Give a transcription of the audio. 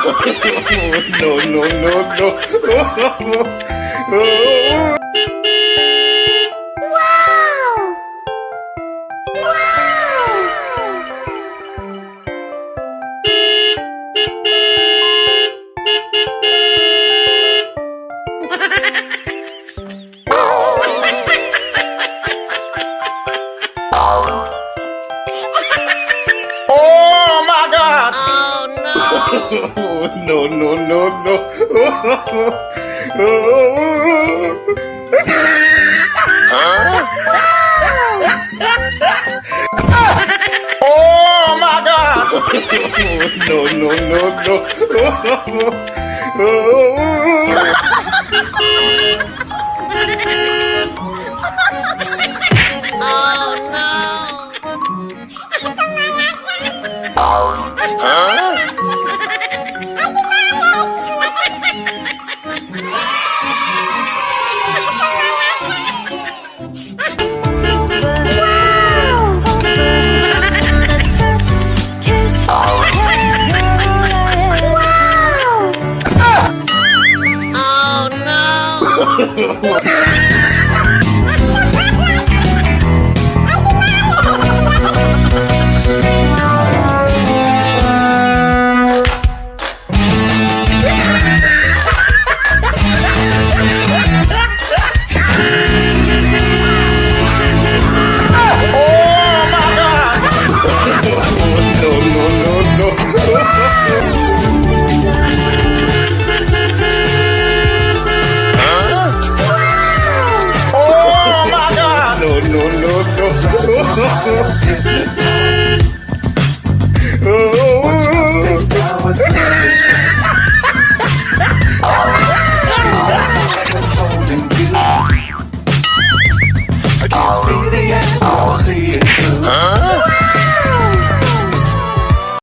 No, no, no, no. Oh my God! Oh no, no, no, no. Oh my God! No, no, no, no. I can't see the end, I see it through.